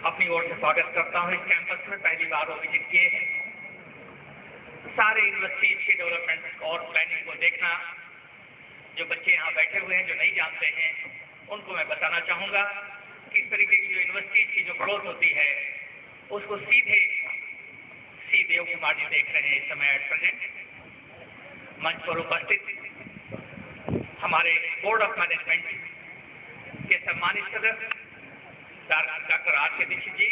अपनी ओर से स्वागत करता हूं इस कैंपस में। पहली बार वो विजिट किए हैं। सारे यूनिवर्सिटी के डेवलपमेंट और प्लानिंग को देखना, जो बच्चे यहाँ बैठे हुए हैं जो नहीं जानते हैं उनको मैं बताना चाहूँगा कि इस तरीके की जो यूनिवर्सिटी की जो ग्रोथ होती है उसको सीधे सी देव कुमार जी देख रहे हैं इस समय एट प्रेजेंट। मंच पर उपस्थित हमारे बोर्ड ऑफ मैनेजमेंट के सम्मानित सदस्य डॉक्टर आर के दीक्षित जी,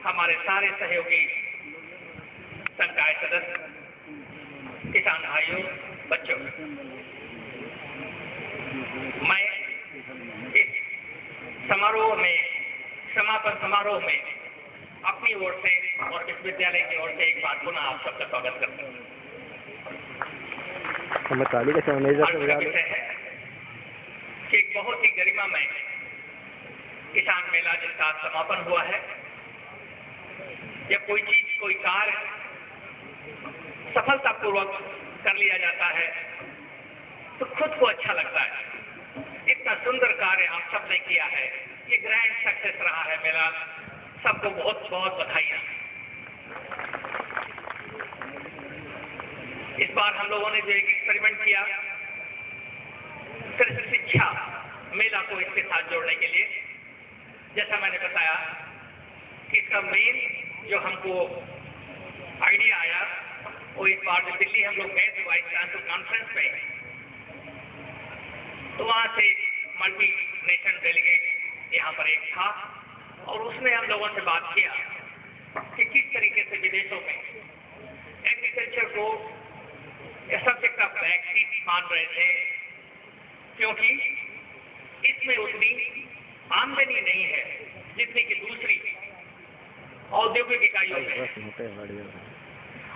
हमारे सारे सहयोगी संकाय सदस्य, किसान भाइयों, बच्चों, मैं इस समारोह में, समापन समारोह में अपनी ओर से और विश्वविद्यालय की ओर से एक बार पुनः आप सबका स्वागत करता हूँ। विषय है कि एक बहुत ही गरिमामय किसान मेला जिसका समापन हुआ है। जब कोई चीज, कोई कार्य सफलतापूर्वक कर लिया जाता है तो खुद को अच्छा लगता है। इतना सुंदर कार्य आप सबने किया है, ये ग्रैंड सक्सेस रहा है मेरा। सबको बहुत बहुत बधाइयां। इस बार हम लोगों ने जो एक एक्सपेरिमेंट किया, सिर्फ शिक्षा मेला को इसके साथ जोड़ने के लिए, जैसा मैंने बताया कि इसका मेन जो हमको आइडिया आया वो इस बार जब दिल्ली हम लोग गए थे वाइस चांसलर कॉन्फ्रेंस में, तो वहां से मल्टी नेशन डेलीगेट यहाँ पर एक था और उसने हम लोगों से बात किया कि किस तरीके से विदेशों में एग्रीकल्चर को सब्जेक्ट ऑफ बैक मान रहे थे, क्योंकि इसमें उतनी आमदनी नहीं है जितनी कि दूसरी औद्योगिक इकाइयों में।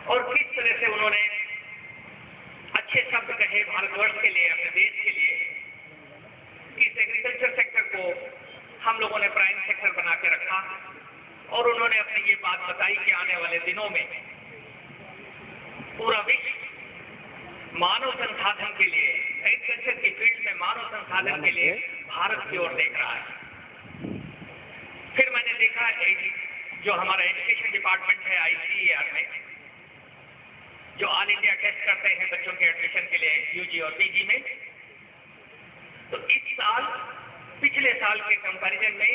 और किस तरह से उन्होंने अच्छे शब्द कहे भारतवर्ष के लिए, अपने देश के लिए, कि इस एग्रीकल्चर सेक्टर को हम लोगों ने प्राइम सेक्टर बना के रखा। और उन्होंने अपनी ये बात बताई कि आने वाले दिनों में पूरा विश्व मानव संसाधन के लिए, एग्रीकल्चर की फील्ड में मानव संसाधन के लिए भारत की ओर देख रहा है। फिर मैंने देखा जो हमारा एजुकेशन डिपार्टमेंट है ICAR में, जो ऑल इंडिया टेस्ट करते हैं बच्चों के एडमिशन के लिए UG और PG में, तो इस साल पिछले साल के कंपैरिजन में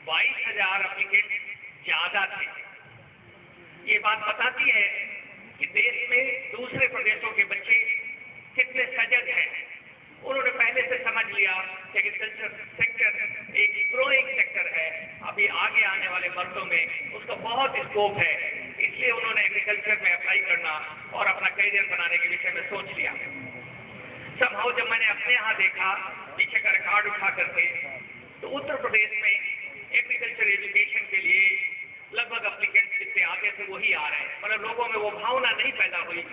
22,000 एप्लीकेंट ज्यादा थे। ये बात बताती है कि देश में दूसरे प्रदेशों के बच्चे कितने सजग हैं। उन्होंने पहले से समझ लिया कि एग्रीकल्चर सेक्टर एक ग्रोइंग सेक्टर है, अभी आगे आने वाले वर्षों में उसका बहुत स्कोप है। इसलिए उन्होंने एग्रीकल्चर में अप्लाई करना और अपना करियर बनाने के विषय में सोच लिया। समहाउ जब मैंने अपने यहाँ देखा पीछे का रिकॉर्ड उठा करके, तो उत्तर प्रदेश में एग्रीकल्चर एजुकेशन के लिए लगभग एप्लीकेंट्स जितने आते थे वही आ रहे हैं। मतलब लोगों में वो भावना नहीं पैदा हुई,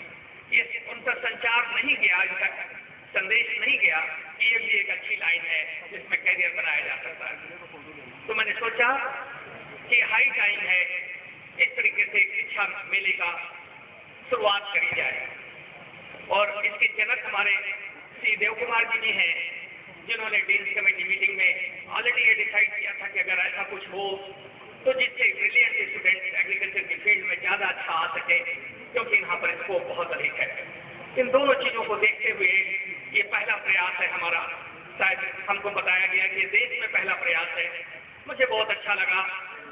ये उन तक संचार नहीं गया, इनका संदेश नहीं गया कि ये भी एक अच्छी लाइन है जिसमें कैरियर बनाया जा सकता है। तो मैंने सोचा कि हाई टाइम है इस तरीके से शिक्षा मेले का शुरुआत करी जाए। और इसके जनक हमारे श्री देव कुमार जी भी हैं, जिन्होंने डीन्स कमेटी मीटिंग में ऑलरेडी ये डिसाइड किया था कि अगर ऐसा कुछ हो तो जिससे ब्रिलियंट स्टूडेंट्स एग्रीकल्चर की फील्ड में ज्यादा अच्छा आ सके, क्योंकि यहाँ पर स्कोप बहुत अधिक है। इन दोनों चीजों को देखते हुए ये पहला प्रयास है हमारा। शायद हमको बताया गया कि देश में पहला प्रयास है। मुझे बहुत अच्छा लगा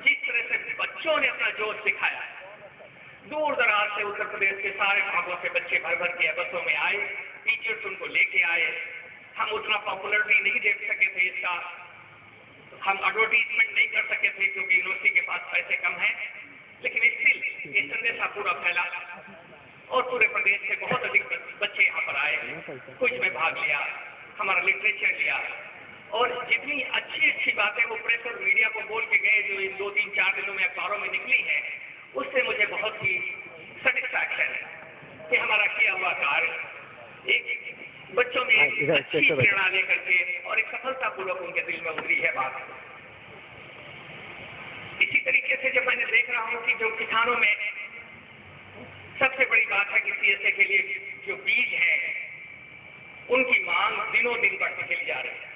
जिस तरह से बच्चों ने अपना जोश दिखाया। दूर दराज से उत्तर प्रदेश के सारे भागों से बच्चे भर भर के बसों में आए, टीचर्स उनको लेके आए। हम उतना पॉपुलरिटी नहीं देख सके थे, इसका हम एडवर्टीजमेंट नहीं कर सके थे क्योंकि यूनिवर्सिटी के पास पैसे कम हैं, लेकिन स्टिल ये संदेशा पूरा फैला और पूरे प्रदेश से बहुत अधिक बच्चे यहाँ पर आए, कुछ में भाग लिया, हमारा लिटरेचर लिया। और जितनी अच्छी अच्छी बातें वो प्रेस और मीडिया को बोल के गए, जो इन 2-3-4 दिनों में अखबारों में निकली हैं, उससे मुझे बहुत ही सेटिस्फैक्शन है कि हमारा किया हुआ कार्य एक बच्चों में अच्छी प्रेरणा लेकर के और एक सफलतापूर्वक उनके दिल में उतरी है बात। इसी तरीके से जब मैंने देख रहा हूँ कि जो किसानों में सबसे बड़ी बात है कि CSA के लिए जो बीज है उनकी मांग दिनों दिन बढ़ती चली जा रही है।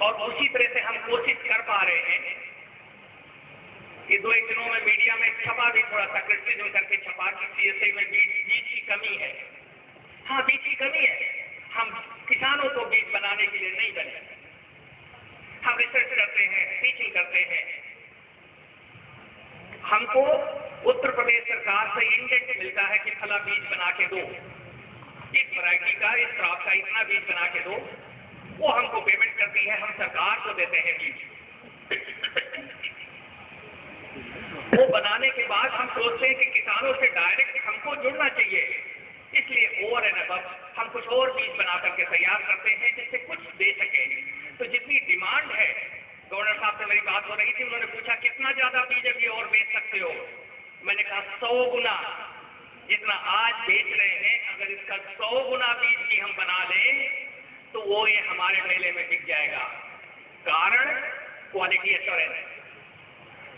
और उसी तरह से हम कोशिश कर पा रहे हैं कि 2-1 दिनों में मीडिया में छपा भी, थोड़ा सा क्रिटिसिज्म करके छपा कि सीएसए में बीज की कमी है। हाँ, बीज की कमी है। हम किसानों को बीज बनाने के लिए नहीं बने। हम रिसर्च करते हैं, टीचिंग करते हैं। हमको उत्तर प्रदेश सरकार से इंडेक्स मिलता है कि फला बीज बना के दो, इस वैरायटी का, इस क्रॉप का इतना बीज बना के दो। वो हमको पेमेंट करती है, हम सरकार को देते हैं बीज। वो बनाने के बाद हम सोचते हैं कि किसानों से डायरेक्ट हमको जुड़ना चाहिए, इसलिए ओवर एंड अबव हम कुछ और बीज बना करके तैयार करते हैं जिससे कुछ दे सके। तो जितनी डिमांड है, गवर्नर साहब से मेरी बात हो रही थी, उन्होंने पूछा कितना ज्यादा बीज अभी और बेच सकते हो। मैंने कहा 100 गुना जितना आज बेच रहे हैं, अगर इसका 100 गुना बीज भी हम बना लें तो वो ये हमारे मेले में बिक जाएगा। कारण क्वालिटी एश्योरेंस।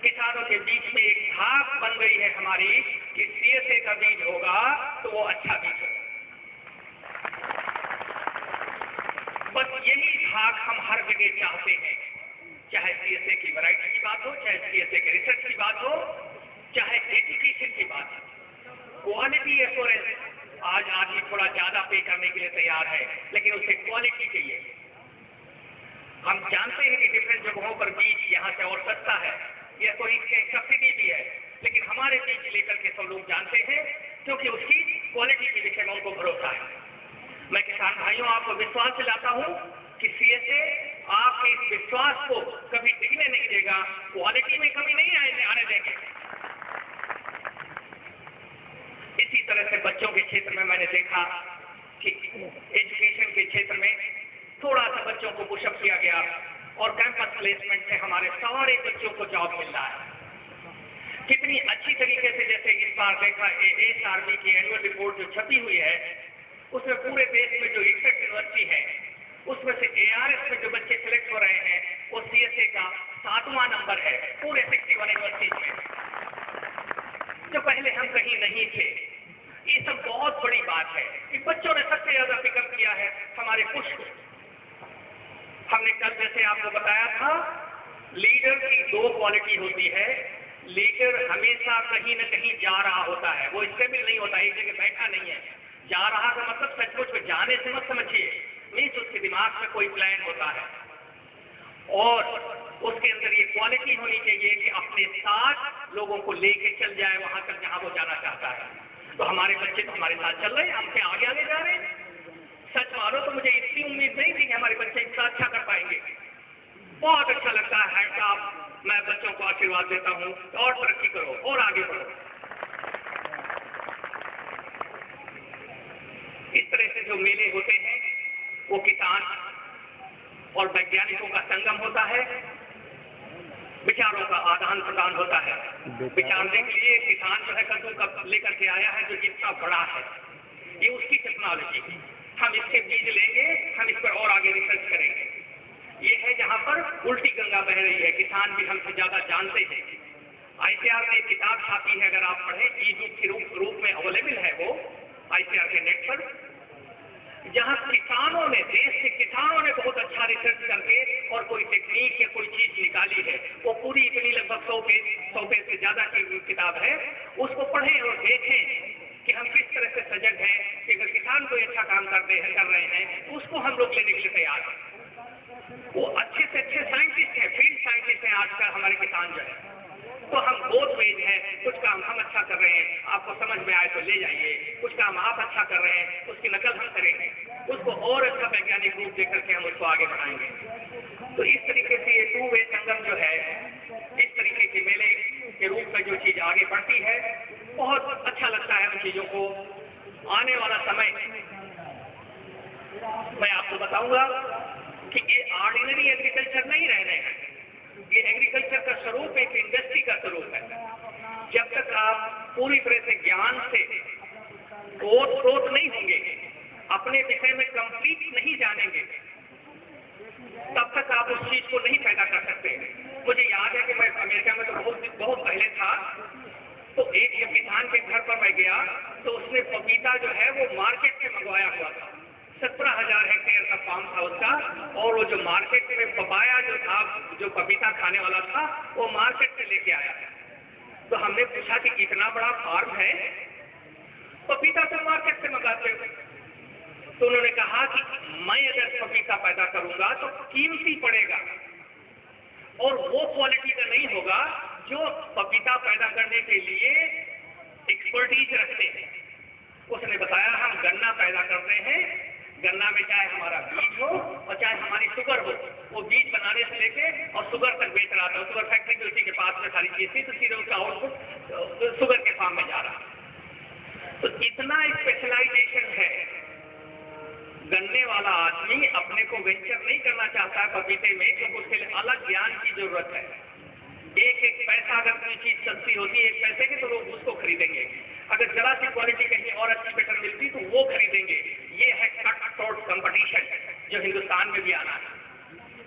किसानों के बीच में एक धाक बन गई है हमारी कि सीएसए का बीज होगा तो वो अच्छा बीज होगा। बस यही धाक हम हर जगह चाहते हैं, चाहे सीएसए की वैरायटी की बात हो, चाहे सीएसए के रिसर्च की बात हो, चाहे एजुकेशन की बात हो। Quality assurance. आज आदमी थोड़ा ज्यादा पे करने के लिए तैयार है, लेकिन उसे क्वालिटी चाहिए। हम जानते हैं कि डिफरेंट जगहों पर बीज यहाँ से और सस्ता है, यह कोई सब्सिडी भी है, लेकिन हमारे बीज लेकर के सब लोग जानते हैं क्योंकि उसकी क्वालिटी के विषय में उनको भरोसा है। मैं किसान भाइयों आपको विश्वास दिलाता हूं कि सीएसए आपके इस विश्वास को कभी टिकने नहीं देगा, क्वालिटी में कमी नहीं आने देंगे। इसी तरह से बच्चों के क्षेत्र में मैंने देखा कि एजुकेशन के क्षेत्र में थोड़ा सा बच्चों को पुशअप किया गया और कैंपस प्लेसमेंट से हमारे सारे बच्चों को जॉब मिल रहा है। कितनी अच्छी तरीके से, जैसे इस बार देखा एएसआरबी की एनुअल रिपोर्ट जो छपी हुई है, उसमें पूरे देश में जो 61 यूनिवर्सिटी है, उसमें से एआरएस में जो बच्चे सिलेक्ट हो रहे हैं वो सीएसए का 7वां नंबर है पूरे 61 यूनिवर्सिटी में, जो पहले हम कहीं नहीं थे। ये सब बहुत बड़ी बात है कि बच्चों ने सबसे ज्यादा पिकअप किया है हमारे पुष्प। हमने कल जैसे आपको बताया था, लीडर की 2 क्वालिटी होती है। लीडर हमेशा कहीं न कहीं जा रहा होता है, वो स्टेबल नहीं होता, एक जगह बैठा नहीं है। जा रहा का मतलब सचमुच में जाने से मत समझिए, मीन्स उसके दिमाग में कोई प्लान होता है और उसके अंदर ये क्वालिटी होनी चाहिए कि अपने साथ लोगों को लेके चल जाए वहां तक जहां वो जाना चाहता है। तो हमारे बच्चे तो हमारे साथ चल रहे हैं, हमसे आगे आगे जा रहे हैं। सच मानो तो मुझे इतनी उम्मीद नहीं थी कि हमारे बच्चे इतना अच्छा कर पाएंगे। बहुत अच्छा लगता है साहब, मैं बच्चों को आशीर्वाद देता हूँ और तरक्की करो और आगे बढ़ो। इस तरह से जो मेले होते हैं वो किसान और वैज्ञानिकों का संगम होता है, विचारों का आदान प्रदान होता है। विचारने के लिए किसान जो है कद्दू का लेकर के आया है जो इतना बड़ा है, ये उसकी टेक्नोलॉजी है। हम इसके बीज लेंगे, हम इस पर और आगे रिसर्च करेंगे। ये है जहां पर उल्टी गंगा बह रही है, किसान भी हमसे ज्यादा जानते हैं। आईसीआर ने एक किताब छापी है, अगर आप पढ़ें, ई-बुक के रूप में अवेलेबल है वो आईसीआर के नेट पर, जहां किसानों ने, देश के किसानों ने बहुत अच्छा रिसर्च करके और कोई टेक्निक या कोई चीज निकाली है। वो पूरी इतनी लगभग 100 पेज से ज्यादा की किताब है। उसको पढ़ें और देखें कि हम किस तरह से सजग हैं कि अगर किसान कोई अच्छा काम कर रहे हैं तो उसको हम लोग लेने के लिए तैयार हैं। वो अच्छे से अच्छे साइंटिस्ट हैं, फील्ड साइंटिस्ट हैं आजकल हमारे किसान जो है। तो हम बोथ वेज हैं, कुछ काम हम अच्छा कर रहे हैं, आपको समझ में आए तो ले जाइए, कुछ काम आप अच्छा कर रहे हैं उसकी नकल हम करेंगे, उसको और अच्छा वैज्ञानिक रूप देकर के हम उसको आगे बढ़ाएंगे। तो इस तरीके से ये 2 वे संगम जो है, इस तरीके के मेले के रूप में जो चीज आगे बढ़ती है, बहुत अच्छा लगता है उन चीजों को। आने वाला समय मैं आपको बताऊंगा कि ये ऑर्डिनरी एग्रीकल्चर नहीं रह रहे हैं, ये एग्रीकल्चर का स्वरूप एक इंडस्ट्री का स्वरूप है। जब तक आप पूरी तरह से ज्ञान से ओतप्रोत नहीं होंगे, अपने विषय में कंप्लीट नहीं जानेंगे, तब तक आप उस चीज को नहीं पैदा कर सकते। मुझे याद है कि मैं अमेरिका में तो बहुत पहले था, तो एक किसान के घर पर मैं गया तो उसने पपीता जो है वो मार्केट से मंगवाया हुआ था। 17,000 हेक्टेयर का फार्म था उसका, और वो जो मार्केट में पपाया जो था, जो पपीता खाने वाला था, वो मार्केट से लेके आया। तो हमने पूछा कि इतना बड़ा फार्म है, पपीता तो मार्केट से मंगाते हो? तो उन्होंने कहा कि मैं अगर पपीता पैदा करूंगा तो कीमती पड़ेगा और वो क्वालिटी का नहीं होगा जो पपीता पैदा करने के लिए एक्सपर्टीज रखते हैं। उसने बताया हम गन्ना पैदा करते हैं, गन्ना में चाहे हमारा बीज हो और चाहे हमारी शुगर हो, वो बीज बनाने से लेके और शुगर तक बेच रहा था। शुगर फैक्ट्री भी उसी के पास में सारी चीज थी, तो सीधे उसका आउटपुट शुगर के फार्म में जा रहा। तो इतना स्पेशलाइजेशन है। गन्ने वाला आदमी अपने को वेंचर नहीं करना चाहता है पपीते में, क्योंकि उसके लिए अलग ज्ञान की जरूरत है। एक एक पैसा अगर कोई चीज सस्ती होती है 1 पैसे की, तो लोग उसको खरीदेंगे। अगर जरा सी क्वालिटी कहीं और अच्छी बेटर मिलती तो वो खरीदेंगे। ये है कट थ्रोट कंपटीशन जो हिंदुस्तान में भी आना है।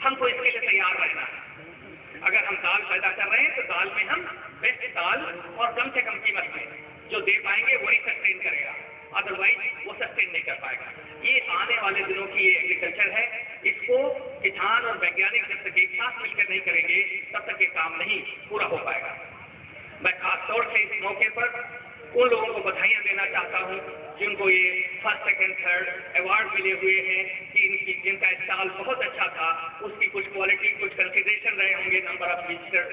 हमको इसके लिए तैयार रहना है। अगर हम दाल पैदा कर रहे हैं तो दाल में हम बेस्ट दाल और कम से कम कीमत में जो दे पाएंगे वही सस्टेन करेगा, अदरवाइज वो सस्टेन नहीं कर पाएगा। ये आने वाले दिनों की ये एग्रीकल्चर है। इसको किसान और वैज्ञानिक जब तक एक साथ मिलकर नहीं करेंगे तब तक ये काम नहीं पूरा हो पाएगा। मैं खासतौर से इस मौके पर उन लोगों को बधाइयां देना चाहता हूं जिनको ये फर्स्ट सेकंड थर्ड अवार्ड मिले हुए हैं, कि जिनका स्टॉल बहुत अच्छा था, उसकी कुछ क्वालिटी कुछ कंसिडरेशन रहे होंगे, नंबर ऑफ विजिटर,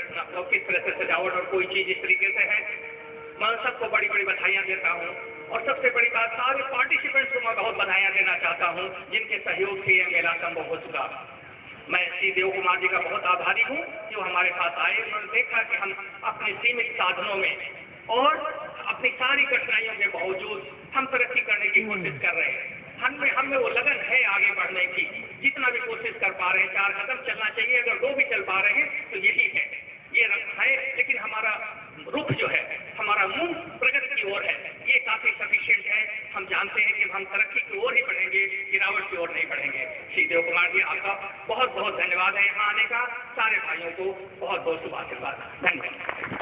किस तरह से सजावट और कोई चीज इस तरीके से है। मैं सबको बड़ी बड़ी बधाइयां देता हूं। और सबसे बड़ी बात, सारे पार्टिसिपेंट्स को मैं बहुत बधाइयां देना चाहता हूं जिनके सहयोग से यह मेला संभव हो चुका। मैं श्री देव कुमार जी का बहुत आभारी हूं जो हमारे पास आए। उन्होंने देखा कि हम अपने सीमित साधनों में और अपनी सारी कठिनाइयों के बावजूद हम तरक्की करने की कोशिश कर रहे हैं। हम में वो लगन है आगे बढ़ने की। जितना भी कोशिश कर पा रहे हैं, 4 कदम चलना चाहिए, अगर 2 भी चल पा रहे हैं तो यही है, ये रखा है। लेकिन हमारा रुख जो है, हमारा मुंह प्रगति की ओर है, ये काफी सफिशिएंट है। हम जानते हैं कि हम तरक्की की ओर ही बढ़ेंगे, गिरावट की ओर नहीं बढ़ेंगे। श्री देव कुमार जी, आपका बहुत बहुत धन्यवाद है यहाँ आने का। सारे भाइयों को बहुत बहुत शुभ आशीर्वाद। धन्यवाद।